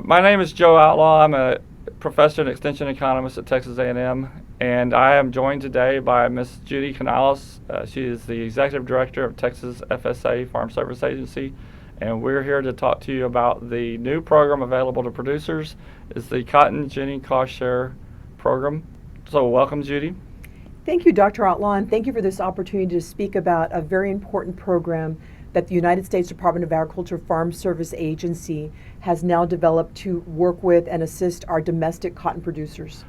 My name is Joe Outlaw. I'm a professor and extension economist at Texas A&M, and I am joined today by Ms. Judy Canales. She is the executive director of Texas FSA Farm Service Agency, and we're here to talk to you about the new program available to producers. It's the Cotton Ginning Cost Share program. So welcome, Judy. Thank you, Dr. Outlaw, and thank you for this opportunity to speak about a very important program that the United States Department of Agriculture Farm Service Agency has now developed to work with and assist our domestic cotton producers.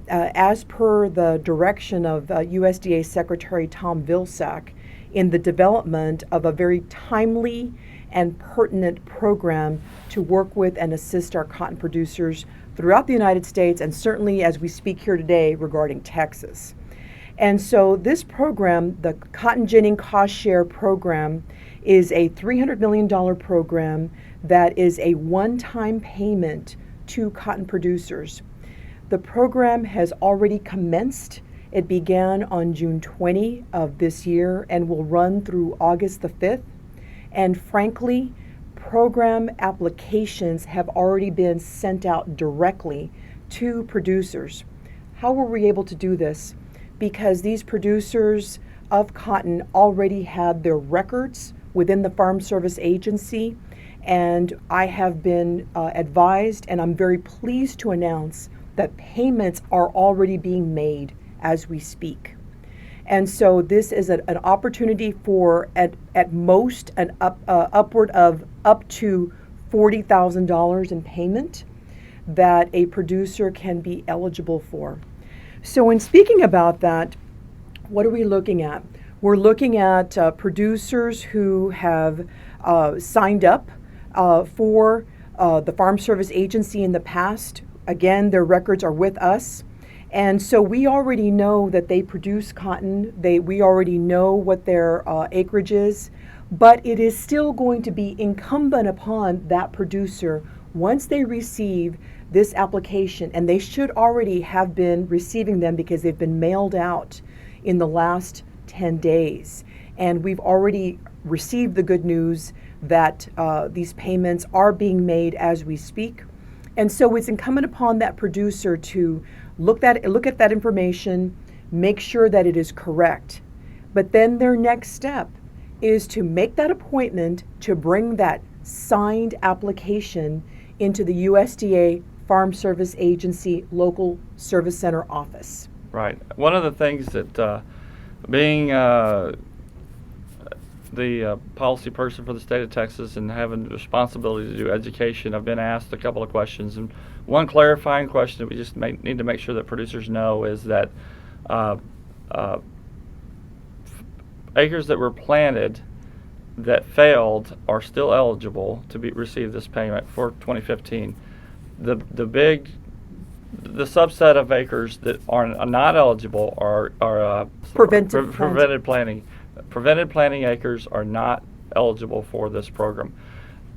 As per the direction of USDA Secretary Tom Vilsack, in the development of a very timely and pertinent program to work with and assist our cotton producers throughout the United States, and certainly as we speak here today regarding Texas. And so this program, the Cotton Ginning Cost Share program, is a $300 million program that is a one-time payment to cotton producers. The program has already commenced. It began on June 20 of this year and will run through August the 5th. And frankly, program applications have already been sent out directly to producers. How were we able to do this? Because these producers of cotton already had their records within the Farm Service Agency, and I have been advised, and I'm very pleased to announce that payments are already being made as we speak. And so this is an opportunity for at most an upward of up to $40,000 in payment that a producer can be eligible for. So in speaking about that, what are we looking at? We're looking at producers who have signed up for the Farm Service Agency in the past. Again, their records are with us. And so we already know that they produce cotton. We already know what their acreage is. But it is still going to be incumbent upon that producer, once they receive this application, and they should already have been receiving them because they've been mailed out in the last 10 days. And we've already received the good news that these payments are being made as we speak. And so it's incumbent upon that producer to look at that information, make sure that it is correct. But then their next step is to make that appointment to bring that signed application into the USDA Farm Service Agency Local Service Center office. Right. One of the things that being the policy person for the state of Texas and having the responsibility to do education, I've been asked a couple of questions. And one clarifying question that we just need to make sure that producers know is that acres that were planted that failed are still eligible to receive this payment for 2015. The subset of acres that are not eligible are prevented planting. Prevented planting acres are not eligible for this program.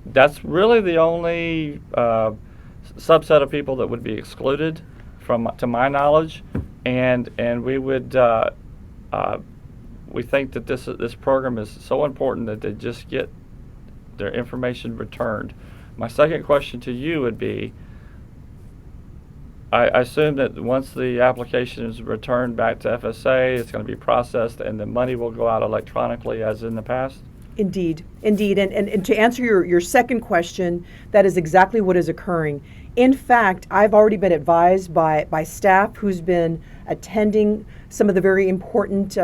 That's really the only subset of people that would be excluded to my knowledge, and we would we think that this program is so important that they just get their information returned. My second question to you would be, I assume that once the application is returned back to FSA, it's going to be processed and the money will go out electronically as in the past? Indeed. And to answer your second question, that is exactly what is occurring. In fact, I've already been advised by staff who's been attending some of the very important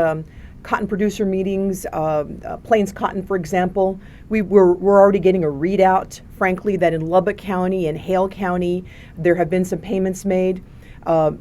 cotton producer meetings, Plains Cotton, for example. We're already getting a readout, frankly, that in Lubbock County and Hale County, there have been some payments made.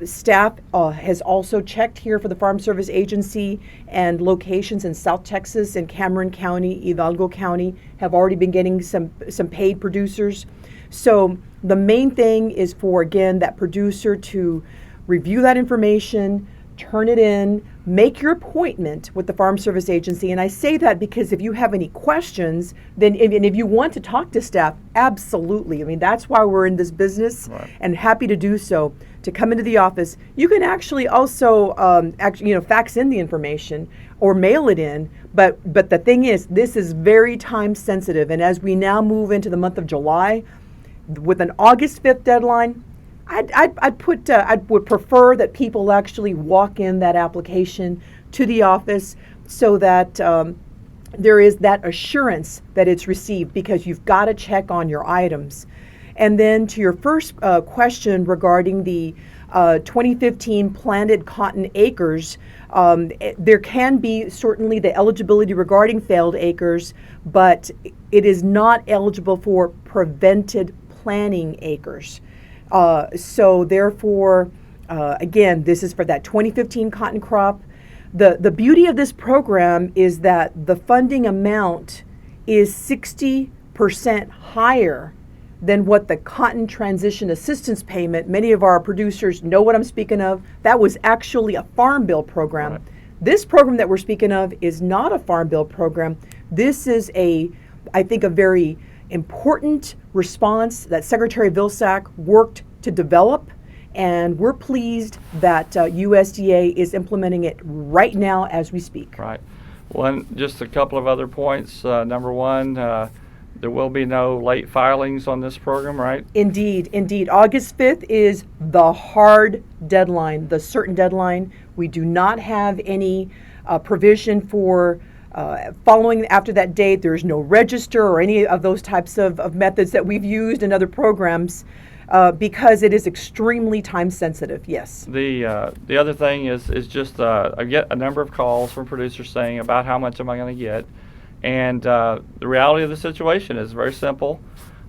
Staff has also checked here for the Farm Service Agency, and locations in South Texas and Cameron County, Hidalgo County have already been getting some paid producers. So the main thing is for, again, that producer to review that information, turn it in, make your appointment with the Farm Service Agency. And I say that because if you have any questions, then if you want to talk to staff, absolutely. I mean, that's why we're in this business, right, and happy to do so, to come into the office. You can actually also fax in the information or mail it in. But the thing is, this is very time sensitive. And as we now move into the month of July, with an August 5th deadline, I would prefer that people actually walk in that application to the office so that there is that assurance that it's received, because you've got to check on your items. And then to your first question regarding the 2015 planted cotton acres, there can be certainly the eligibility regarding failed acres, but it is not eligible for prevented planting acres. So therefore, again, this is for that 2015 cotton crop. The beauty of this program is that the funding amount is 60% higher than what the Cotton Transition Assistance Payment, many of our producers know what I'm speaking of, that was actually a Farm Bill program. Right. This program that we're speaking of is not a Farm Bill program. This is I think, a very important response that Secretary Vilsack worked to develop, and we're pleased that USDA is implementing it right now as we speak. Right. Just a couple of other points. Number one, there will be no late filings on this program, right? Indeed. August 5th is the hard deadline, the certain deadline. We do not have any provision for following after that date. There's no register or any of those types of methods that we've used in other programs because it is extremely time sensitive, yes. The other thing is just I get a number of calls from producers saying about how much am I going to get. And the reality of the situation is very simple.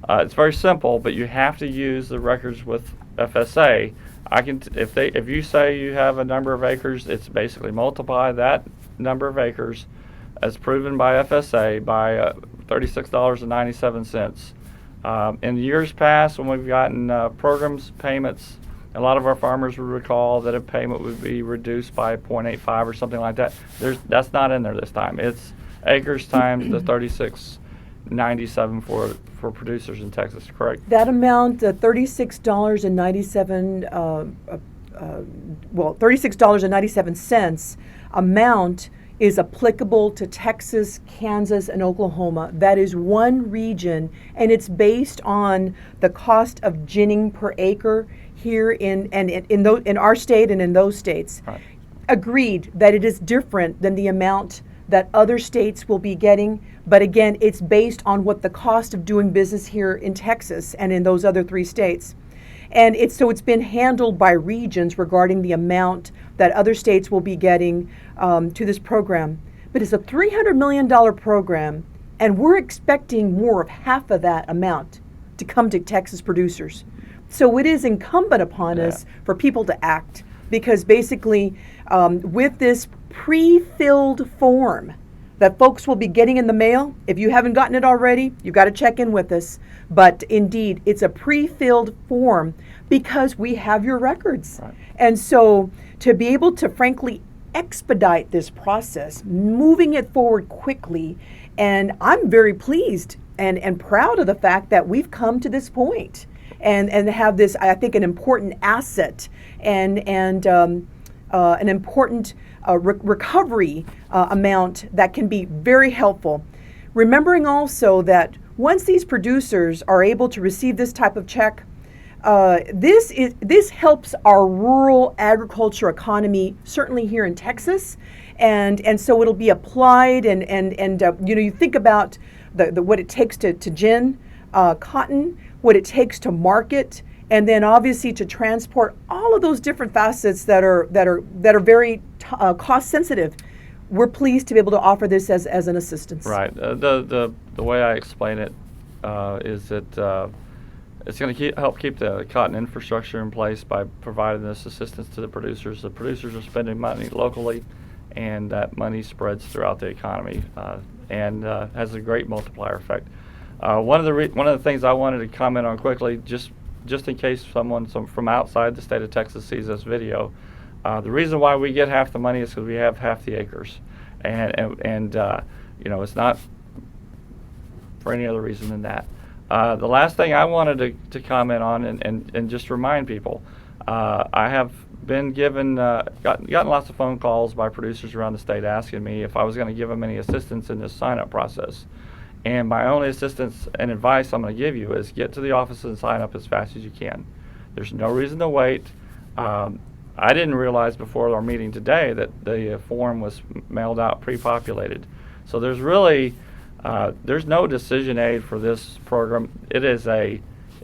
It's very simple, but you have to use the records with FSA. If you say you have a number of acres, it's basically multiply that number of acres as proven by FSA by $36.97. In years past, when we've gotten programs payments, a lot of our farmers would recall that a payment would be reduced by 0.85 or something like that. That's not in there this time. It's acres times the 36.97 for producers in Texas, correct? That amount, $36.97 amount is applicable to Texas, Kansas, and Oklahoma. That is one region, and it's based on the cost of ginning per acre here in our state and in those states. Right. Agreed that it is different than the amount that other states will be getting, but again, it's based on what the cost of doing business here in Texas and in those other three states. And it's been handled by regions regarding the amount that other states will be getting to this program. But it's a $300 million program, and we're expecting more of half of that amount to come to Texas producers. So it is incumbent upon us for people to act, because basically with this pre-filled form that folks will be getting in the mail, if you haven't gotten it already, you've got to check in with us. But indeed, it's a pre-filled form because we have your records. Right. And so to be able to frankly expedite this process, moving it forward quickly, and I'm very pleased and proud of the fact that we've come to this point and have this, I think, an important asset and an important recovery amount that can be very helpful. Remembering also that once these producers are able to receive this type of check, this helps our rural agriculture economy, certainly here in Texas, and so it'll be applied and you think about the what it takes to gin cotton, what it takes to market, and then obviously to transport, all of those different facets that are very cost sensitive. We're pleased to be able to offer this as an assistance. Right. The way I explain it is that it's going to help keep the cotton infrastructure in place by providing this assistance to the producers. The producers are spending money locally, and that money spreads throughout the economy and has a great multiplier effect. One of the things I wanted to comment on quickly, just in case someone from outside the state of Texas sees this video, the reason why we get half the money is because we have half the acres, and it's not for any other reason than that. The last thing I wanted to comment on and just remind people, I have been gotten lots of phone calls by producers around the state asking me if I was going to give them any assistance in this sign-up process. And my only assistance and advice I'm going to give you is get to the office and sign up as fast as you can. There's no reason to wait. I didn't realize before our meeting today that the form was mailed out pre-populated. So there's really, there's no decision aid for this program. It is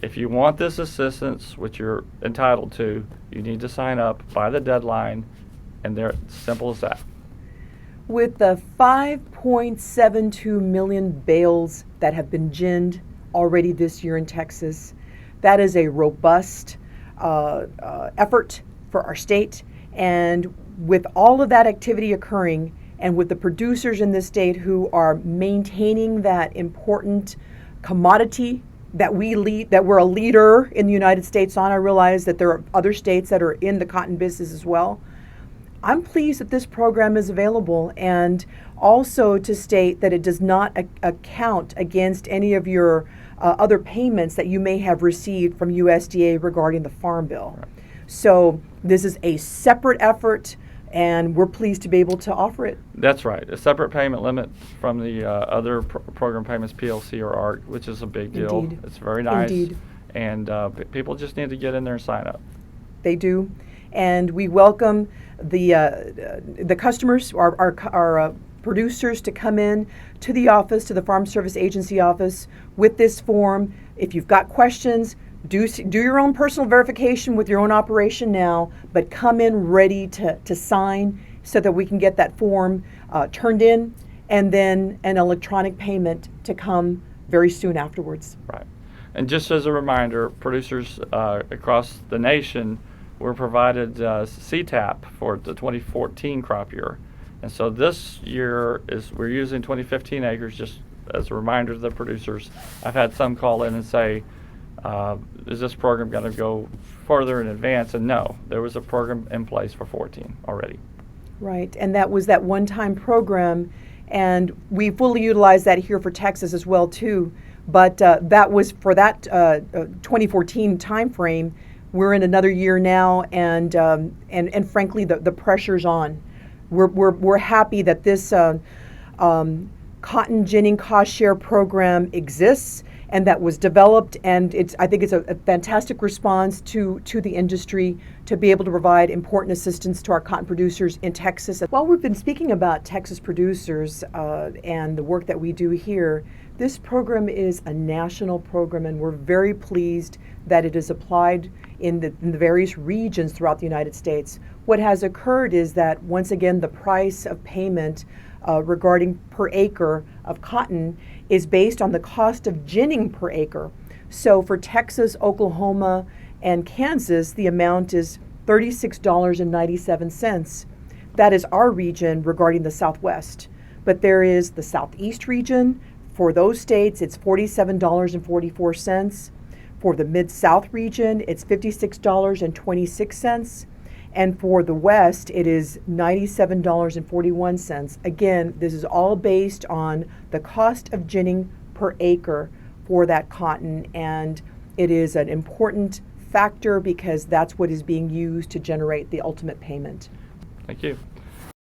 if you want this assistance, which you're entitled to, you need to sign up by the deadline, and they're simple as that. With the 5.72 million bales that have been ginned already this year in Texas, that is a robust effort for our state. And with all of that activity occurring, and with the producers in this state who are maintaining that important commodity that we're a leader in the United States on, I realize that there are other states that are in the cotton business as well. I'm pleased that this program is available, and also to state that it does not account against any of your other payments that you may have received from USDA regarding the Farm Bill. Right. So this is a separate effort, and we're pleased to be able to offer it. That's right. A separate payment limit from the other program payments, PLC or ARC, which is a big deal. Indeed. It's very nice. Indeed. And people just need to get in there and sign up. They do. And we welcome the customers, our producers, to come in to the office, to the Farm Service Agency office with this form. If you've got questions, do your own personal verification with your own operation now, but come in ready to sign so that we can get that form turned in, and then an electronic payment to come very soon afterwards. Right. And just as a reminder, producers across the nation were provided CTAP for the 2014 crop year. And so this year we're using 2015 acres, just as a reminder to the producers. I've had some call in and say, is this program going to go further in advance? And no, there was a program in place for 14 already. Right, and that was that one-time program, and we fully utilized that here for Texas as well too. But that was for that 2014 time frame. We're in another year now, and frankly, the pressure's on. We're happy that this cotton ginning cost share program exists and that was developed, and I think it's a fantastic response to the industry to be able to provide important assistance to our cotton producers in Texas. While we've been speaking about Texas producers and the work that we do here, this program is a national program, and we're very pleased that it is applied in the various regions throughout the United States. What has occurred is that, once again, the price of payment regarding per acre of cotton is based on the cost of ginning per acre. So for Texas, Oklahoma, and Kansas, the amount is $36.97. That is our region regarding the Southwest. But there is the Southeast region. For those states, it's $47.44. For the Mid-South region, it's $56.26. And for the West, it is $97.41. Again, this is all based on the cost of ginning per acre for that cotton, and it is an important factor because that's what is being used to generate the ultimate payment. Thank you.